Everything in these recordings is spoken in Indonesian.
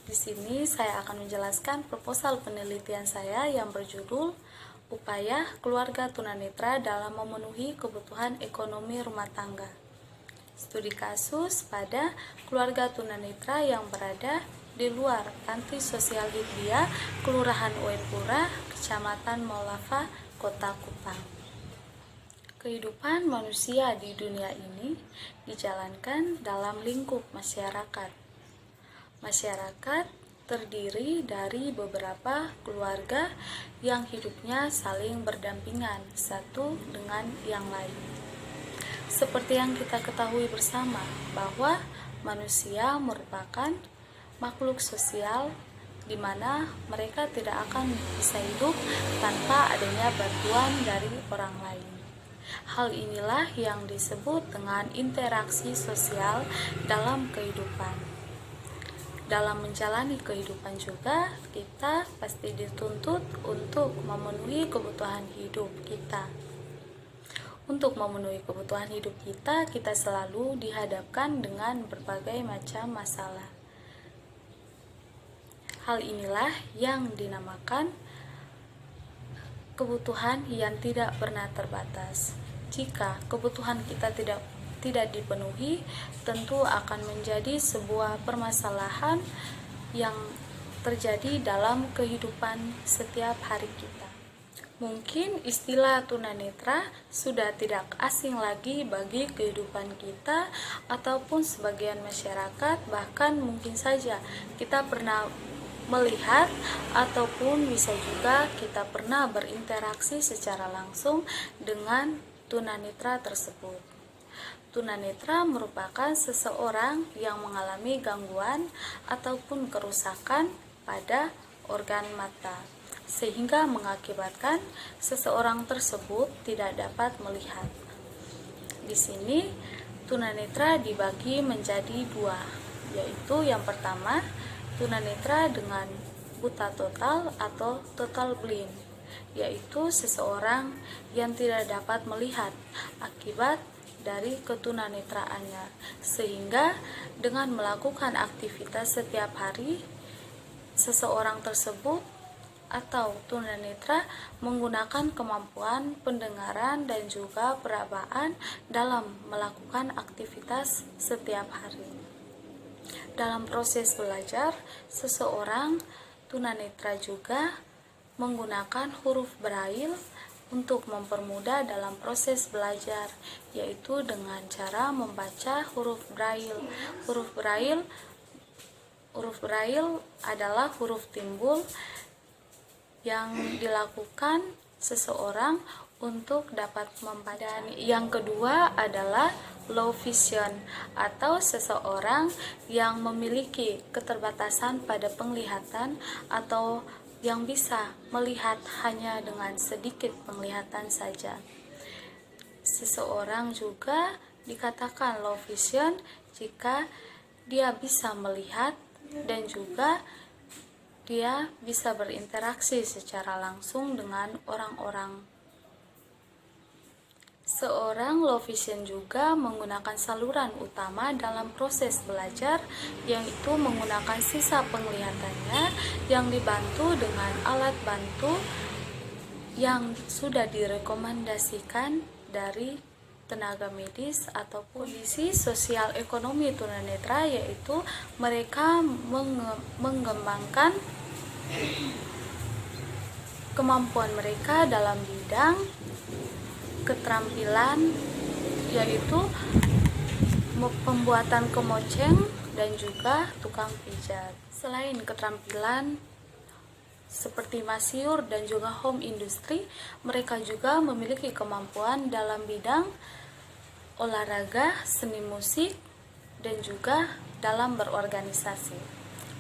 Di sini saya akan menjelaskan proposal penelitian saya yang berjudul Upaya Keluarga Tunanetra dalam Memenuhi Kebutuhan Ekonomi Rumah Tangga. Studi kasus pada keluarga tunanetra yang berada di luar Panti Sosial Hidayah, Kelurahan Uepura, Kecamatan Maulava, Kota Kupang. Kehidupan manusia di dunia ini dijalankan dalam lingkup masyarakat. Masyarakat terdiri dari beberapa keluarga yang hidupnya saling berdampingan satu dengan yang lain. Seperti yang kita ketahui bersama bahwa manusia merupakan makhluk sosial di mana mereka tidak akan bisa hidup tanpa adanya bantuan dari orang lain. Hal inilah yang disebut dengan interaksi sosial dalam kehidupan. Dalam menjalani kehidupan juga, kita pasti dituntut untuk memenuhi kebutuhan hidup kita. Untuk memenuhi kebutuhan hidup kita selalu dihadapkan dengan berbagai macam masalah. Hal inilah yang dinamakan kebutuhan yang tidak pernah terbatas. Jika kebutuhan kita tidak dipenuhi, tentu akan menjadi sebuah permasalahan yang terjadi dalam kehidupan setiap hari kita. Mungkin istilah tunanetra sudah tidak asing lagi bagi kehidupan kita ataupun sebagian masyarakat, bahkan mungkin saja kita pernah melihat ataupun bisa juga kita pernah berinteraksi secara langsung dengan tunanetra tersebut. Tunanetra merupakan seseorang yang mengalami gangguan ataupun kerusakan pada organ mata, sehingga mengakibatkan seseorang tersebut tidak dapat melihat. Di sini, tunanetra dibagi menjadi dua, yaitu yang pertama, tunanetra dengan buta total atau total blind, yaitu seseorang yang tidak dapat melihat akibat dari ketunanetraannya, sehingga dengan melakukan aktivitas setiap hari, seseorang tersebut atau tunanetra menggunakan kemampuan pendengaran dan juga perabaan dalam melakukan aktivitas setiap hari. Dalam proses belajar, seseorang tunanetra juga menggunakan huruf braille untuk mempermudah dalam proses belajar, yaitu dengan cara membaca huruf braille. Huruf braille adalah huruf timbul yang dilakukan seseorang untuk dapat membaca. Dan yang kedua adalah low vision atau seseorang yang memiliki keterbatasan pada penglihatan atau yang bisa melihat hanya dengan sedikit penglihatan saja. Seseorang juga dikatakan low vision jika dia bisa melihat dan juga dia bisa berinteraksi secara langsung dengan orang-orang. Seorang low vision juga menggunakan saluran utama dalam proses belajar, yaitu menggunakan sisa penglihatannya yang dibantu dengan alat bantu yang sudah direkomendasikan dari tenaga medis atau kondisi sosial ekonomi tunanetra, yaitu mereka mengembangkan kemampuan mereka dalam bidang keterampilan, yaitu pembuatan kemoceng dan juga tukang pijat. Selain keterampilan seperti masyur dan juga home industry, mereka juga memiliki kemampuan dalam bidang olahraga, seni musik, dan juga dalam berorganisasi.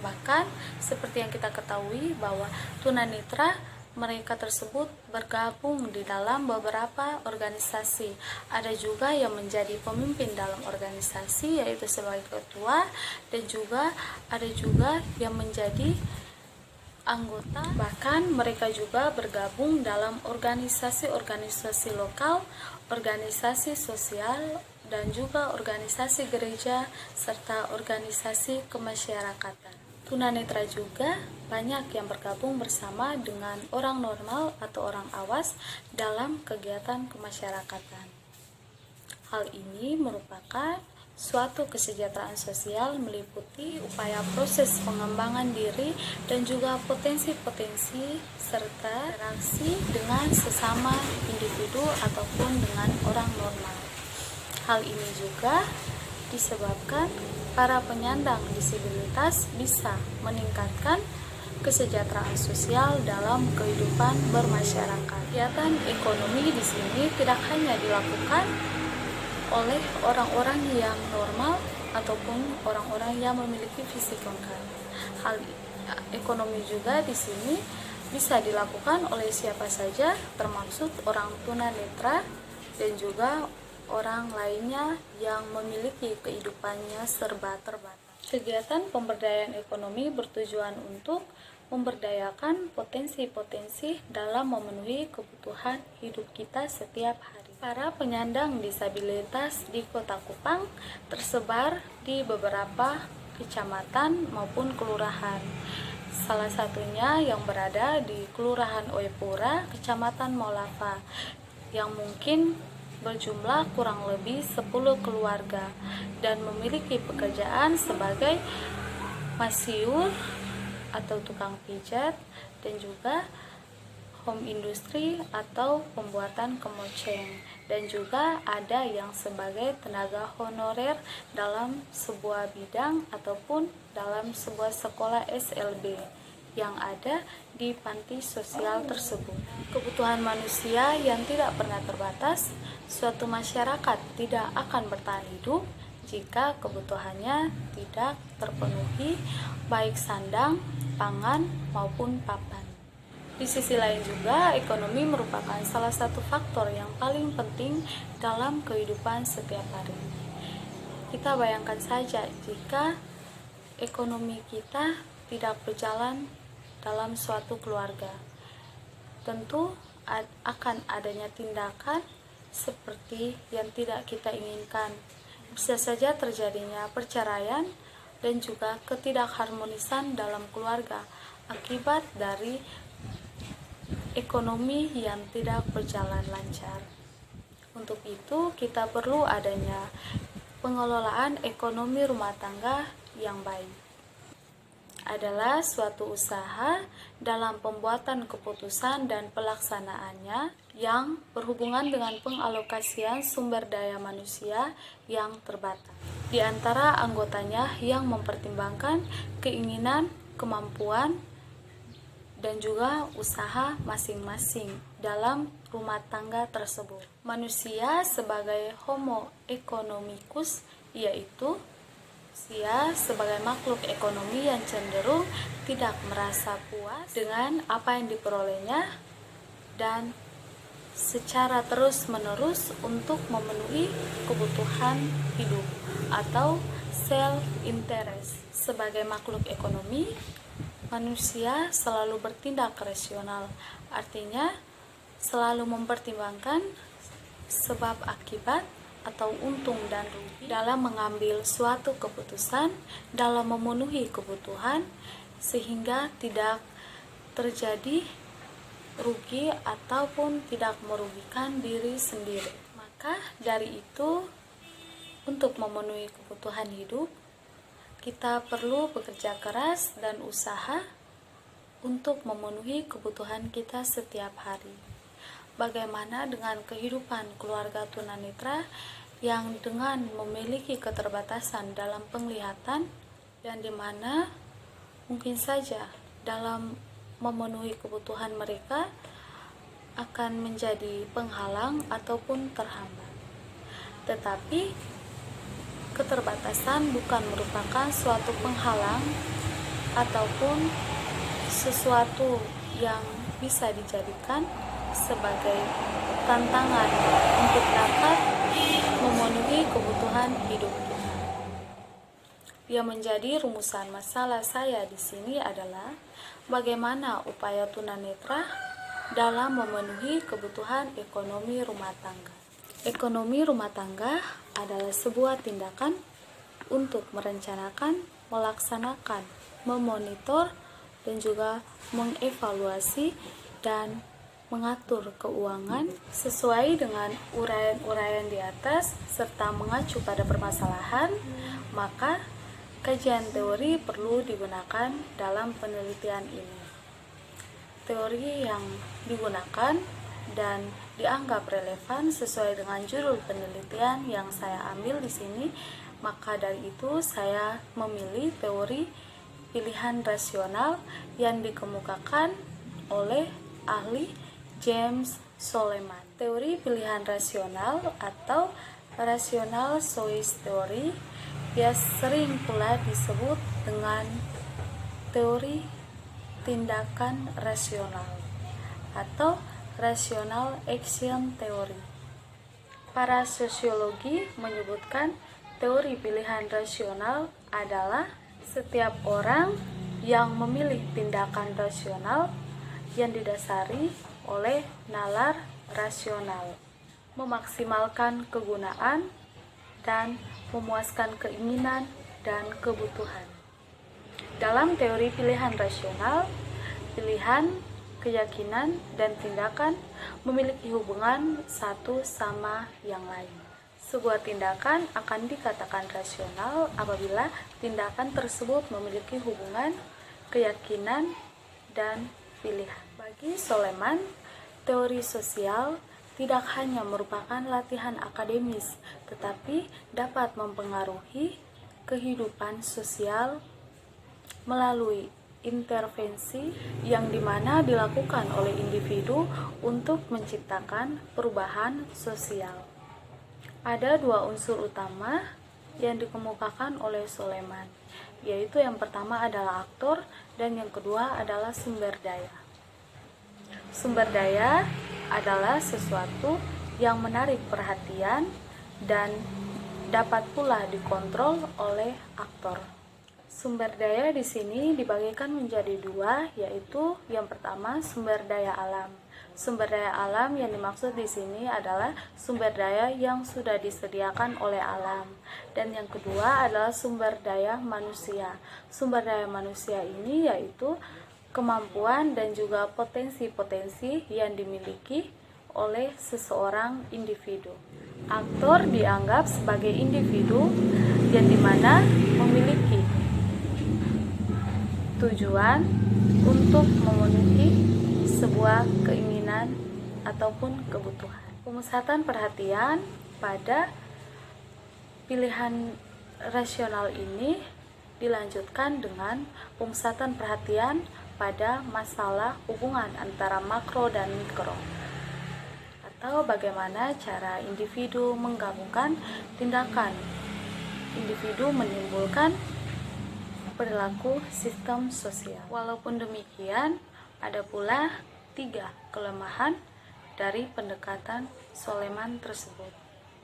Bahkan seperti yang kita ketahui bahwa tunanetra mereka tersebut bergabung di dalam beberapa organisasi. Ada juga yang menjadi pemimpin dalam organisasi, yaitu sebagai ketua, dan juga ada juga yang menjadi anggota. Bahkan mereka juga bergabung dalam organisasi-organisasi lokal, organisasi sosial, dan juga organisasi gereja serta organisasi kemasyarakatan. Tunanetra juga banyak yang bergabung bersama dengan orang normal atau orang awas dalam kegiatan kemasyarakatan. Hal ini merupakan suatu kesejahteraan sosial meliputi upaya proses pengembangan diri dan juga potensi-potensi serta interaksi dengan sesama individu ataupun dengan orang normal. Hal ini juga disebabkan para penyandang disabilitas bisa meningkatkan kesejahteraan sosial dalam kehidupan bermasyarakat. Kegiatan ekonomi di sini tidak hanya dilakukan oleh orang-orang yang normal ataupun orang-orang yang memiliki fisik lengkap. Hal ekonomi juga di sini bisa dilakukan oleh siapa saja, termasuk orang tunanetra dan juga orang lainnya yang memiliki kehidupannya serba terbatas. Kegiatan pemberdayaan ekonomi bertujuan untuk memberdayakan potensi-potensi dalam memenuhi kebutuhan hidup kita setiap hari. Para penyandang disabilitas di Kota Kupang tersebar di beberapa kecamatan maupun kelurahan. Salah satunya yang berada di Kelurahan Oepura, Kecamatan Maulava, yang mungkin berjumlah kurang lebih 10 keluarga dan memiliki pekerjaan sebagai masyur atau tukang pijat dan juga home industry atau pembuatan kemoceng, dan juga ada yang sebagai tenaga honorer dalam sebuah bidang ataupun dalam sebuah sekolah SLB yang ada di panti sosial tersebut. Kebutuhan manusia yang tidak pernah terbatas, suatu masyarakat tidak akan bertahan hidup jika kebutuhannya tidak terpenuhi, baik sandang, pangan, maupun papan. Di sisi lain juga, ekonomi merupakan salah satu faktor yang paling penting dalam kehidupan setiap hari. Kita bayangkan saja jika ekonomi kita tidak berjalan dalam suatu keluarga, tentu akan adanya tindakan seperti yang tidak kita inginkan. Bisa saja terjadinya perceraian dan juga ketidakharmonisan dalam keluarga akibat dari ekonomi yang tidak berjalan lancar. Untuk itu, kita perlu adanya pengelolaan ekonomi rumah tangga yang baik. Adalah suatu usaha dalam pembuatan keputusan dan pelaksanaannya yang berhubungan dengan pengalokasian sumber daya manusia yang terbatas. Di antara anggotanya yang mempertimbangkan keinginan, kemampuan, dan juga usaha masing-masing dalam rumah tangga tersebut. Manusia sebagai homo economicus, yaitu manusia sebagai makhluk ekonomi yang cenderung tidak merasa puas dengan apa yang diperolehnya dan secara terus-menerus untuk memenuhi kebutuhan hidup atau self-interest. Sebagai makhluk ekonomi, manusia selalu bertindak rasional, artinya selalu mempertimbangkan sebab akibat atau untung dan rugi dalam mengambil suatu keputusan dalam memenuhi kebutuhan sehingga tidak terjadi rugi ataupun tidak merugikan diri sendiri. Maka dari itu, untuk memenuhi kebutuhan hidup, kita perlu bekerja keras dan usaha untuk memenuhi kebutuhan kita setiap hari. Bagaimana dengan kehidupan keluarga tunanetra yang dengan memiliki keterbatasan dalam penglihatan dan di mana mungkin saja dalam memenuhi kebutuhan mereka akan menjadi penghalang ataupun terhambat. Tetapi keterbatasan bukan merupakan suatu penghalang ataupun sesuatu yang bisa dijadikan sebagai tantangan untuk dapat memenuhi kebutuhan hidup kita. Yang menjadi rumusan masalah saya di sini adalah bagaimana upaya tunanetra dalam memenuhi kebutuhan ekonomi rumah tangga. Ekonomi rumah tangga adalah sebuah tindakan untuk merencanakan, melaksanakan, memonitor, dan juga mengevaluasi dan mengatur keuangan sesuai dengan uraian-uraian di atas serta mengacu pada permasalahan, maka kajian teori perlu digunakan dalam penelitian ini. Teori yang digunakan dan dianggap relevan sesuai dengan judul penelitian yang saya ambil di sini, maka dari itu saya memilih teori pilihan rasional yang dikemukakan oleh ahli James Solomon. Teori pilihan rasional atau rational choice theory sering pula disebut dengan teori tindakan rasional atau rational action theory. Para sosiologi menyebutkan teori pilihan rasional adalah setiap orang yang memilih tindakan rasional yang didasari oleh nalar rasional, memaksimalkan kegunaan dan memuaskan keinginan dan kebutuhan. Dalam teori pilihan rasional, pilihan, keyakinan, dan tindakan memiliki hubungan satu sama yang lain. Sebuah tindakan akan dikatakan rasional apabila tindakan tersebut memiliki hubungan, keyakinan, dan pilihan. Bagi Solomon, teori sosial tidak hanya merupakan latihan akademis, tetapi dapat mempengaruhi kehidupan sosial melalui intervensi yang dimana dilakukan oleh individu untuk menciptakan perubahan sosial. Ada dua unsur utama yang dikemukakan oleh Solomon, yaitu yang pertama adalah aktor dan yang kedua adalah sumber daya. Sumber daya adalah sesuatu yang menarik perhatian dan dapat pula dikontrol oleh aktor. Sumber daya di sini dibagikan menjadi dua, yaitu yang pertama sumber daya alam. Sumber daya alam yang dimaksud di sini adalah sumber daya yang sudah disediakan oleh alam. Dan yang kedua adalah sumber daya manusia. Sumber daya manusia ini yaitu kemampuan dan juga potensi-potensi yang dimiliki oleh seseorang individu. Aktor dianggap sebagai individu yang dimana memiliki tujuan untuk memenuhi sebuah keinginan ataupun kebutuhan. Pemusatan perhatian pada pilihan rasional ini dilanjutkan dengan pemusatan perhatian pada masalah hubungan antara makro dan mikro, atau bagaimana cara individu menggabungkan tindakan individu menimbulkan perilaku sistem sosial. Walaupun demikian, ada pula 3 kelemahan dari pendekatan Solomon tersebut.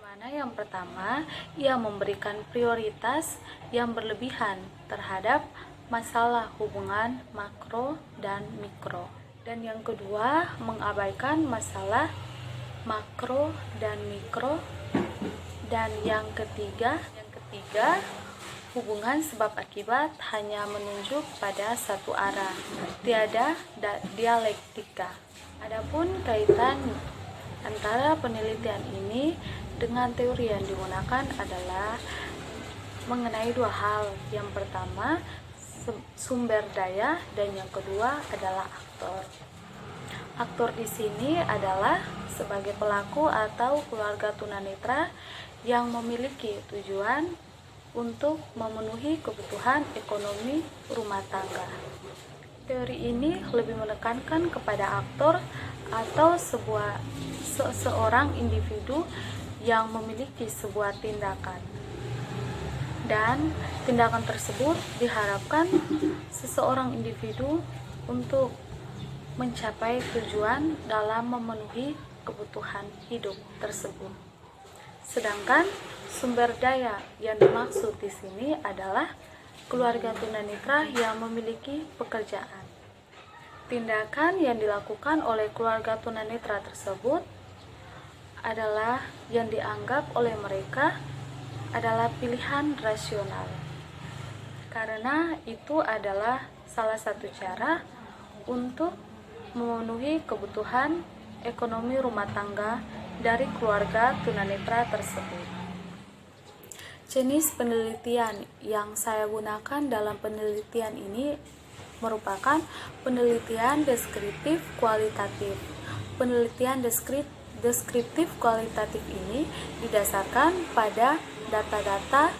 Mana yang pertama, ia memberikan prioritas yang berlebihan terhadap masalah hubungan makro dan mikro. Dan yang kedua, mengabaikan masalah makro dan mikro. Dan yang ketiga, hubungan sebab akibat hanya menunjuk pada satu arah, tiada dialektika. Adapun kaitan antara penelitian ini dengan teori yang digunakan adalah mengenai dua hal. Yang pertama, sumber daya, dan yang kedua adalah aktor. Aktor di sini adalah sebagai pelaku atau keluarga tunanetra yang memiliki tujuan untuk memenuhi kebutuhan ekonomi rumah tangga. Teori ini lebih menekankan kepada aktor atau seseorang individu yang memiliki sebuah tindakan. Dan tindakan tersebut diharapkan seseorang individu untuk mencapai tujuan dalam memenuhi kebutuhan hidup tersebut. Sedangkan sumber daya yang dimaksud di sini adalah keluarga tunanetra yang memiliki pekerjaan. Tindakan yang dilakukan oleh keluarga tunanetra tersebut adalah yang dianggap oleh mereka adalah pilihan rasional. karena itu adalah salah satu cara untuk memenuhi kebutuhan ekonomi rumah tangga dari keluarga tunanetra tersebut. Jenis penelitian yang saya gunakan dalam penelitian ini merupakan penelitian deskriptif kualitatif. Penelitian deskriptif kualitatif ini didasarkan pada data-data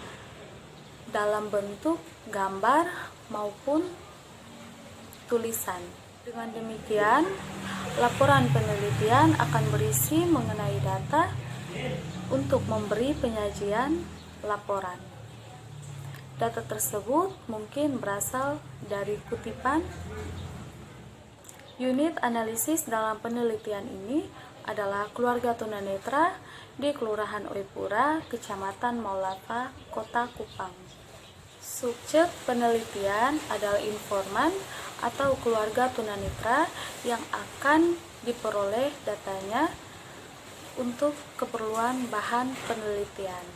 dalam bentuk gambar maupun tulisan. Dengan demikian, laporan penelitian akan berisi mengenai data untuk memberi penyajian laporan. Data tersebut mungkin berasal dari kutipan. Unit analisis dalam penelitian ini adalah keluarga tunanetra di Kelurahan Oepura, Kecamatan Maulava, Kota Kupang. Subjek penelitian adalah informan atau keluarga tunanetra yang akan diperoleh datanya untuk keperluan bahan penelitian.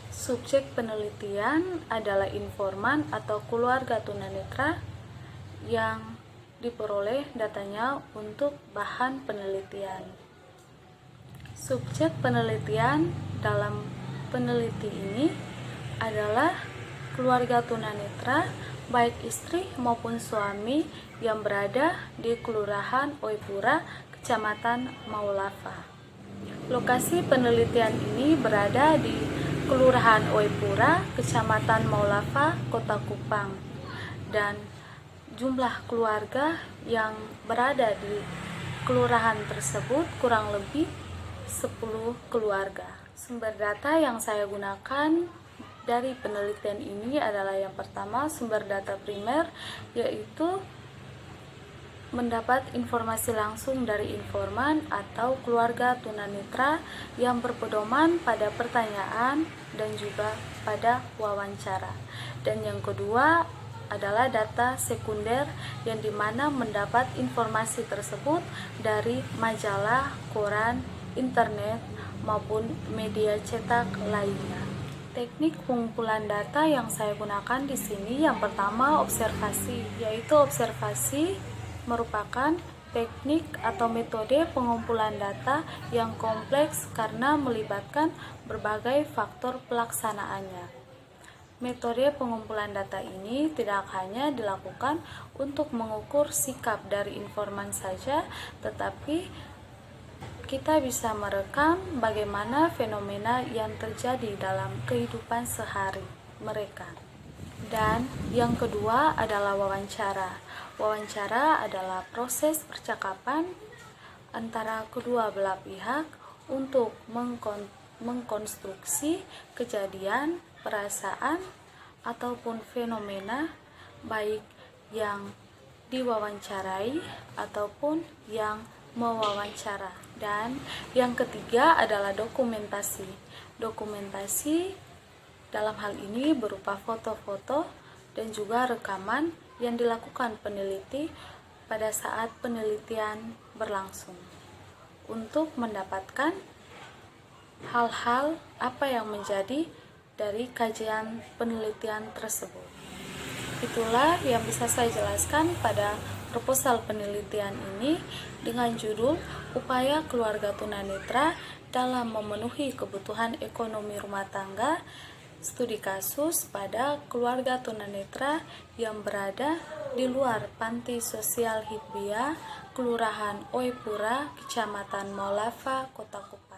Subjek penelitian adalah informan atau keluarga tunanetra yang diperoleh datanya untuk bahan penelitian. Subjek penelitian dalam peneliti ini adalah keluarga tunanetra, baik istri maupun suami yang berada di Kelurahan Oepura, Kecamatan Maulava. Lokasi penelitian ini berada di Kelurahan Oepura, Kecamatan Maulava, Kota Kupang, dan jumlah keluarga yang berada di kelurahan tersebut kurang lebih 10 keluarga. Sumber data yang saya gunakan dari penelitian ini adalah yang pertama, sumber data primer, yaitu mendapat informasi langsung dari informan atau keluarga tunanetra yang berpedoman pada pertanyaan dan juga pada wawancara. Dan yang kedua adalah data sekunder, yang dimana mendapat informasi tersebut dari majalah, koran, internet, maupun media cetak lainnya. Teknik pengumpulan data yang saya gunakan di sini yang pertama observasi, yaitu observasi merupakan teknik atau metode pengumpulan data yang kompleks karena melibatkan berbagai faktor pelaksanaannya. Metode pengumpulan data ini tidak hanya dilakukan untuk mengukur sikap dari informan saja, tetapi kita bisa merekam bagaimana fenomena yang terjadi dalam kehidupan sehari mereka. Dan yang kedua adalah wawancara. Wawancara adalah proses percakapan antara kedua belah pihak untuk mengkonstruksi kejadian, perasaan, ataupun fenomena baik yang diwawancarai ataupun yang mewawancara. Dan yang ketiga adalah dokumentasi. Dokumentasi dalam hal ini berupa foto-foto dan juga rekaman yang dilakukan peneliti pada saat penelitian berlangsung untuk mendapatkan hal-hal apa yang menjadi dari kajian penelitian tersebut. Itulah yang bisa saya jelaskan pada proposal penelitian ini dengan judul Upaya Keluarga Tunanetra dalam Memenuhi Kebutuhan Ekonomi Rumah Tangga, studi kasus pada keluarga tunanetra yang berada di luar Panti Sosial Hidbia, Kelurahan Oepura, Kecamatan Maulava, Kota Kupang.